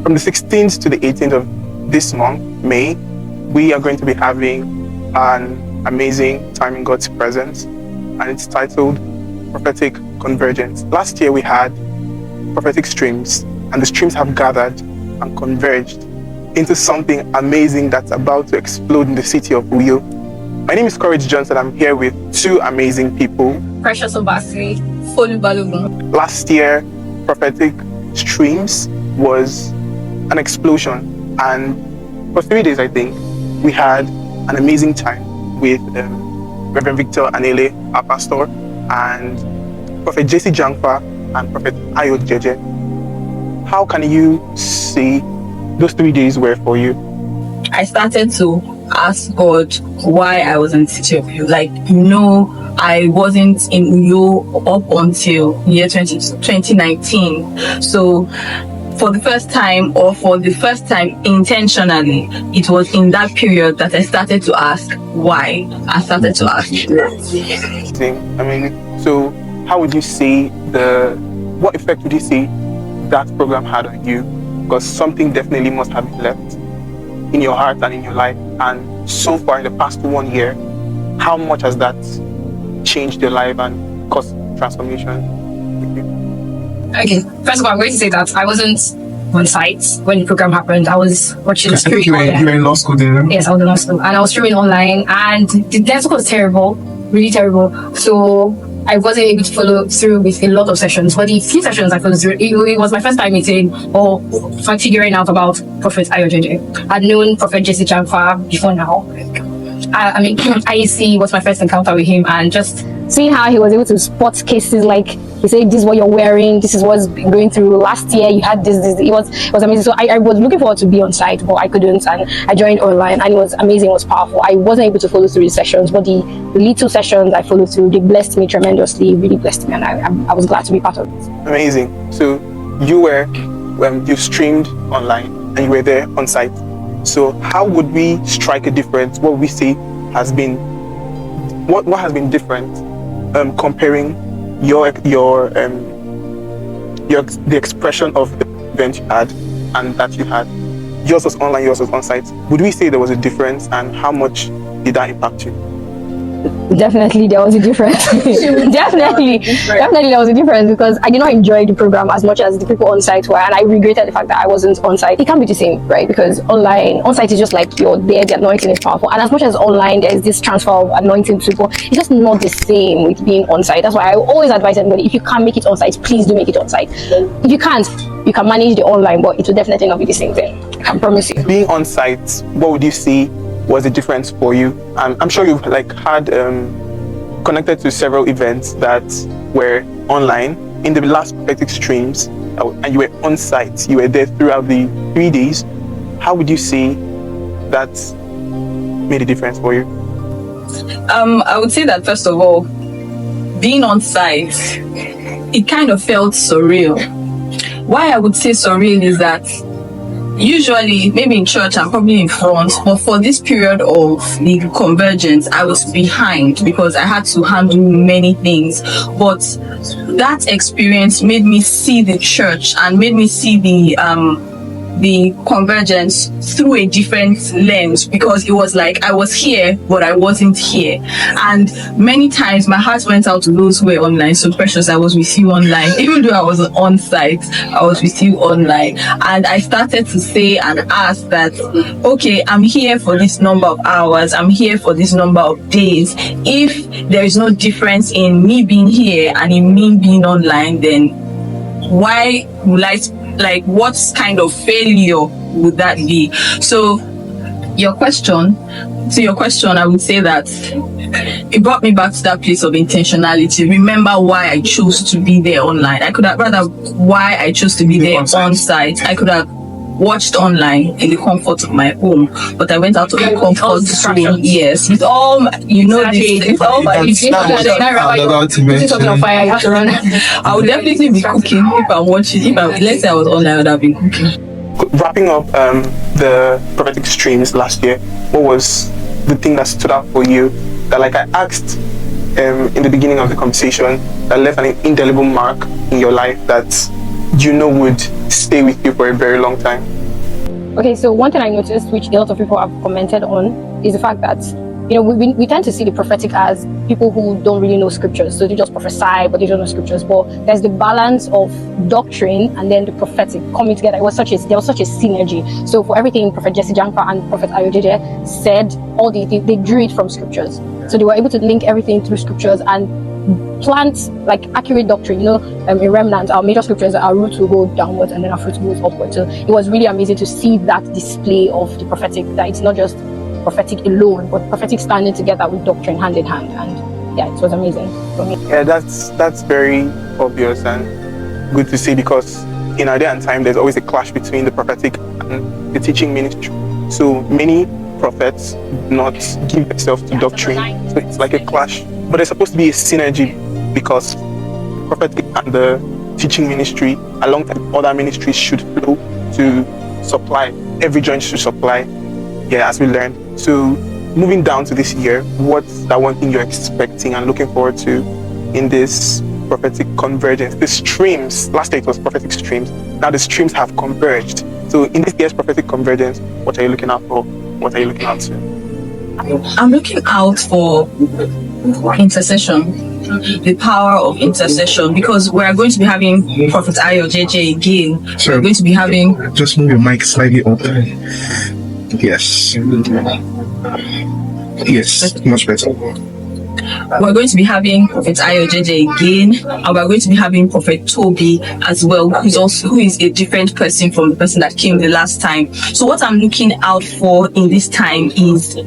From the 16th to the 18th of this month, May, we are going to be having an amazing time in God's presence, and it's titled Prophetic Convergence. Last year we had prophetic streams, and the streams have gathered and converged into something amazing that's about to explode in the city of Uyo. My name is Courage Johnson. I'm here with two amazing people. Precious Obasri, Folu Balogun. Last year, prophetic streams was an explosion, and for 3 days, I think, we had an amazing time with Reverend Victor Anele, our pastor, and Prophet JC Jangfa and Prophet Ayo Jeje. How can you say those 3 days were for you? I started to ask God why I was in the city of Uyo. I wasn't in Uyo up until year 2019. So for the first time intentionally, it was in that period that I started to ask why. I started to ask. So how would you say what effect would you say that program had on you? Because something definitely must have been left in your heart and in your life. And so far in the past 1 year, how much has that changed your life and caused transformation? Okay, first of all, I'm going to say that I wasn't on site when the program happened. I was watching the streaming. You were in law school then? Yes, I was in law school, and I was streaming online, and the network was terrible, really terrible. So I wasn't able to follow through with a lot of sessions, but the few sessions I followed through, it was my first time meeting or figuring out about Prophet Ayo Jeje. I'd known Prophet JC Jangfa before now. IEC was my first encounter with him, and just seeing how he was able to spot cases, like he said, this is what you're wearing, this is what's been going through. Last year you had this. It was amazing. So I was looking forward to be on site, but I couldn't, and I joined online, and it was amazing. It was powerful. I wasn't able to follow through the sessions, but the little sessions I followed through, they blessed me tremendously. Really blessed me, and I was glad to be part of it. Amazing. So you streamed online and you were there on site. So how would we strike a difference? What we say has been what has been different, comparing the expression of the event you had and that you had. Yours was online, yours was on site. Would we say there was a difference, and how much did that impact you? Definitely there was a difference. Definitely there was a difference, because I did not enjoy the program as much as the people on site were, and I regretted the fact that I wasn't on site. It can't be the same, right? Because on site is just like you're there, the anointing is powerful, and as much as online there's this transfer of anointing to people, it's just not the same with being on site. That's why I always advise everybody, if you can't make it on site, please do make it on site. If you can't, you can manage the online, but it will definitely not be the same thing. I can promise you. Being on site, what would you say was the difference for you? I'm sure you've had connected to several events that were online in the last prophetic streams, and you were on site. You were there throughout the 3 days. How would you say that made a difference for you? I would say that, first of all, being on site, it kind of felt surreal. Why I would say surreal is that usually, maybe in church, I'm probably in front, but for this period of the convergence, I was behind because I had to handle many things. But that experience made me see the church and made me see the convergence through a different lens, because it was like I was here but I wasn't here. And many times my heart went out to those who were online. So Precious, I was with you online. Even though I was on site, I was with you online, and I started to say and ask that, okay, I'm here for this number of hours, I'm here for this number of days. If there is no difference in me being here and in me being online, then why will what kind of failure would that be? So your question, I would say that it brought me back to that place of intentionality. Remember why I chose to be there online. I could have why I chose to be there on site. I could have watched online in the comfort of my home, but I went out of the comfort zone. Yes, with all this, all my I would definitely be cooking if I'm watching. Let's say I was online, I would have been cooking. Wrapping up the prophetic streams last year, what was the thing that stood out for you? That, like I asked in the beginning of the conversation, that left an indelible mark in your life, that you know would stay with you for a very long time? Okay, so one thing I noticed, which a lot of people have commented on, is the fact that, you know, we tend to see the prophetic as people who don't really know scriptures. So they just prophesy, but they don't know scriptures. But there's the balance of doctrine and then the prophetic coming together. There was such a synergy. So for everything Prophet Jesse Jankpa and Prophet Ayodeje said, they drew it from scriptures. So they were able to link everything through scriptures and plant like accurate doctrine. You know, in Remnant, our major scriptures, our roots will go downwards and then our fruits goes upward. So it was really amazing to see that display of the prophetic, that it's not just prophetic alone, but prophetic standing together with doctrine hand in hand. And yeah, it was amazing for me. Yeah, that's very obvious and good to see, because in our day and time there's always a clash between the prophetic and the teaching ministry. So many prophets do not give themselves to doctrine, so it's like a clash. But there's supposed to be a synergy, because prophetic and the teaching ministry alongside other ministries should flow to supply. Every joint should supply, yeah, as we learned. So moving down to this year, what's that one thing you're expecting and looking forward to in this prophetic convergence? The streams, last year it was prophetic streams, now the streams have converged. So in this year's prophetic convergence, what are you looking out for? What are you looking out to? I'm looking out for intercession, the power of intercession, because we're going to be having Prophet Ayo JJ again. Sorry, we're going to be having. Just move your mic slightly up. Yes. Yes, much better. We're going to be having Prophet Ayo JJ again, and we're going to be having Prophet Toby as well, who is a different person from the person that came the last time. So what I'm looking out for in this time is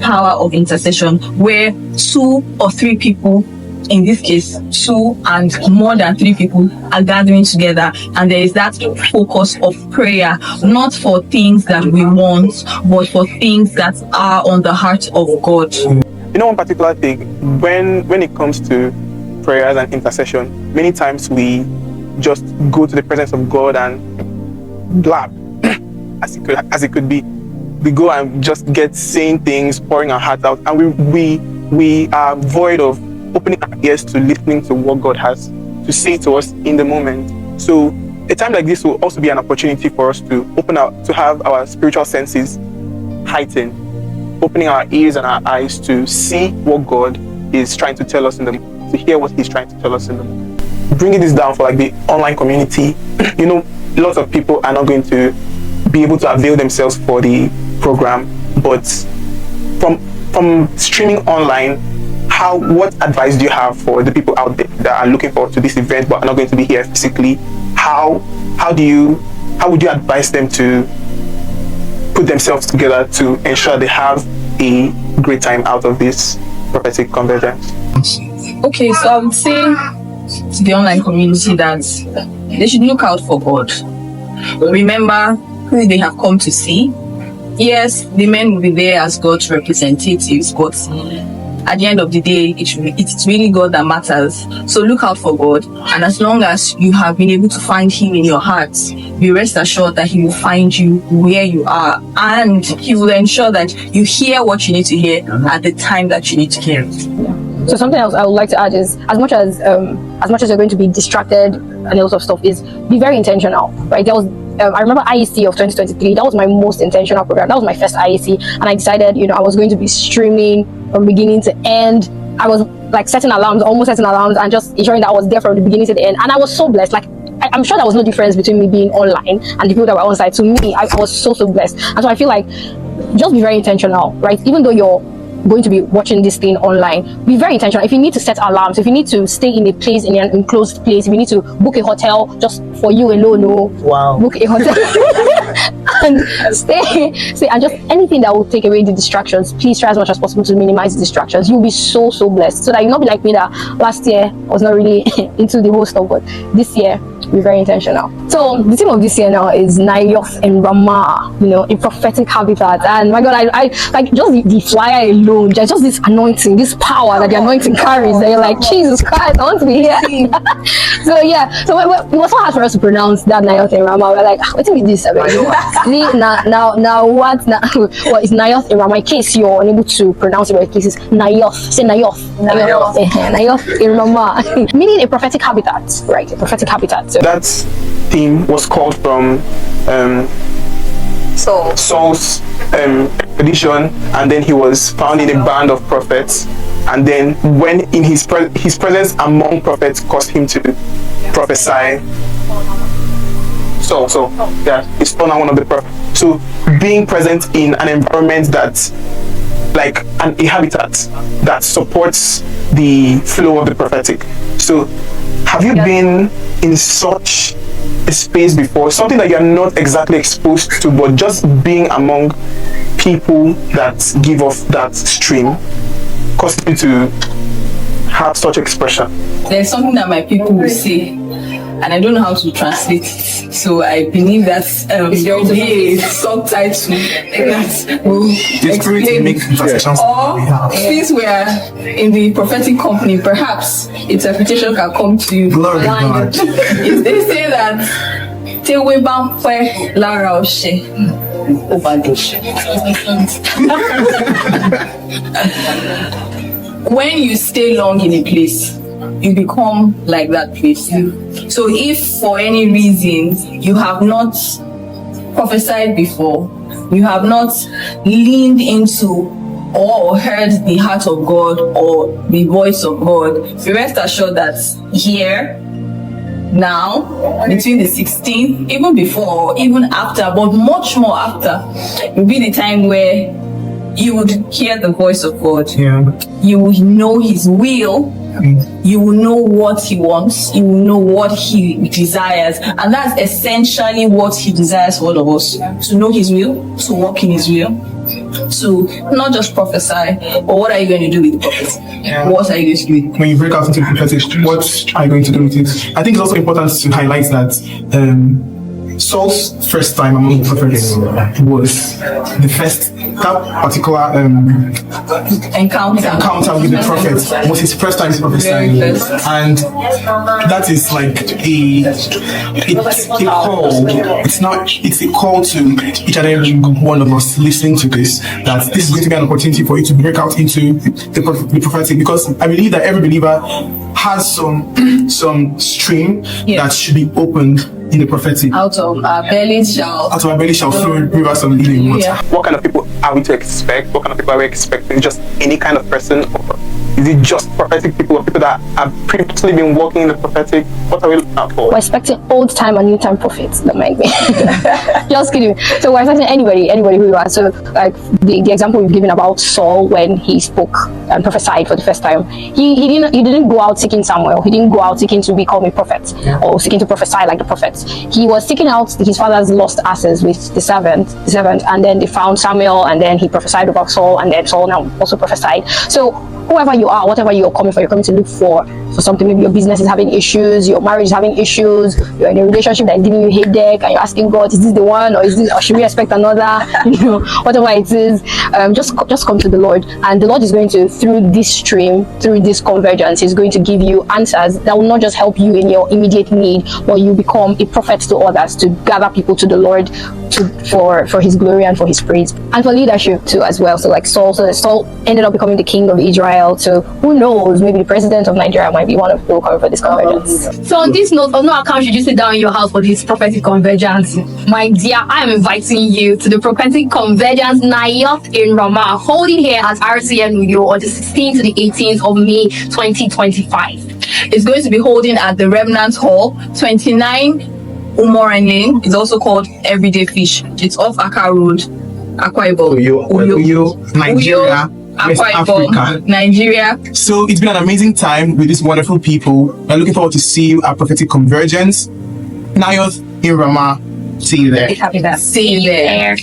power of intercession, where 2 or 3 people, in this case 2 and more than 3 people, are gathering together, and there is that focus of prayer, not for things that we want, but for things that are on the heart of God. You know, one particular thing, when it comes to prayers and intercession, many times we just go to the presence of God and blab, as it could be. We go and just get saying things, pouring our hearts out, and we are void of opening our ears to listening to what God has to say to us in the moment. So a time like this will also be an opportunity for us to open out, to have our spiritual senses heightened, opening our ears and our eyes to see what God is trying to tell us in the moment, to hear what He's trying to tell us in the moment. Bringing this down for like the online community, you know, lots of people are not going to be able to avail themselves for the program, but from streaming online, what advice do you have for the people out there that are looking forward to this event but are not going to be here physically? How would you advise them to put themselves together to ensure they have a great time out of this prophetic convergence? Okay, so I would say to the online community that they should look out for God. Remember who they have come to see. Yes, the men will be there as God's representatives, but at the end of the day, it's really God that matters. So look out for God, and as long as you have been able to find Him in your heart, be rest assured that He will find you where you are, and He will ensure that you hear what you need to hear at the time that you need to hear it. So something else I would like to add is, as much as you're going to be distracted and a lot of stuff, is be very intentional, right? There was I remember IEC of 2023. That was my most intentional program. That was my first IEC, and I decided, I was going to be streaming from beginning to end. I was like almost setting alarms, and just ensuring that I was there from the beginning to the end. And I was so blessed. Like I'm sure there was no difference between me being online and the people that were on site. To me, I was so blessed. And so I feel like just be very intentional, right? Even though you're going to be watching this thing online, be very intentional. If you need to set alarms, if you need to stay in a place, in an enclosed place, if you need to book a hotel just for you alone, book a hotel and stay, and just anything that will take away the distractions, please try as much as possible to minimize the distractions. You'll be so blessed, so that you'll not be like me that last year was not really into the whole stuff, but this year be very intentional. So the theme of this year now is Nayoth in Ramah, you know, in prophetic habitat. And my God, I like just the flyer alone. There's just this anointing, this power that the anointing carries. That you're like, Jesus Christ, I want to be here. So yeah, so it was so hard for us to pronounce that Nayoth in Ramah. We're like, what is this? Now what? Well, it's Nayoth in Ramah. In case you're unable to pronounce it, in case it's Nayoth. Say Nayoth. Nayoth in Ramah, meaning a prophetic habitat, right? A prophetic habitat. So That theme was called from Saul's expedition, and then he was found in a band of prophets, and then when in his presence among prophets caused him to prophesy. So yeah, it's found one of the prophets. So being present in an environment that's like a habitat that supports the flow of the prophetic. So have you been in such a space before, something that you're not exactly exposed to, but just being among people that give off that stream causes you to have such expression? There's something that my people will say, and I don't know how to translate it. So I believe that there will be a subtitle that will explain. Or since we are in the prophetic company, perhaps interpretation can come to you. Glory to God. If they say that Tewe Bampe Lara Oshe when you stay long in a place, you become like that place. So if for any reason you have not prophesied before, you have not leaned into or heard the heart of God or the voice of God, be rest assured that here, now, between the 16th, even before, even after, but much more after, will be the time where you would hear the voice of God. Yeah. You will know His will. You will know what He wants. You will know what He desires. And that's essentially what He desires for all of us. To know His will, to walk in His will, to not just prophesy, but what are you going to do with the prophecy? What are you going to do with it? When you break out into prophetic, what are you going to do with it? I think it's also important to highlight that Saul's first time among the prophets was the first, that particular encounter with the prophet was his first time prophesying, and that is like a call. It's a call to each and every one of us listening to this, that this is going to be an opportunity for you to break out into the prophetic, because I believe that every believer has some stream that should be opened in the prophetic. Out of our belly shall flow rivers of living water. What kind of people are we to expect? What kind of people are we expecting? Just any kind of person, or is it just prophetic people, or people that have previously been working in the prophetic? What are we looking out for? we're expecting old time and new time prophets. Don't mind me. Just kidding. So we're expecting anybody who you are. So like the example we've given about Saul when he spoke and prophesied for the first time, he didn't go out seeking Samuel. He didn't go out seeking to become a prophet or seeking to prophesy like the prophets. He was seeking out his father's lost asses with the servant, and then they found Samuel, and then he prophesied about Saul, and then Saul now also prophesied. So whoever you are, whatever you're coming for, you're coming to look for something. Maybe your business is having issues, your marriage is having issues, you're in a relationship that's giving you headache, and you're asking God, is this the one, or should we expect another? Whatever it is, just come to the Lord, and the Lord is going to, through this stream, through this convergence, He's going to give you answers that will not just help you in your immediate need, but you become a prophet to others, to gather people to the Lord, for His glory and for His praise, and for leadership too as well. So like Saul ended up becoming the king of Israel. So who knows, maybe the president of Nigeria might be one of the people coming for this convergence. So on this note, on no account should you sit down in your house for this prophetic convergence. My dear, I am inviting you to the prophetic convergence Nayoth in Ramah, holding here at RCN Uyo on the 16th to the 18th of May 2025. It's going to be holding at the Remnant Hall, 29 Umoran Lane. It's also called Everyday Fish. It's off Accra Road, Akwa Ibom. Uyo, Nigeria, West Africa, Nigeria. So it's been an amazing time with these wonderful people. We're looking forward to see you at Prophetic Convergence, Nayoth in Ramah. See you there. See you there.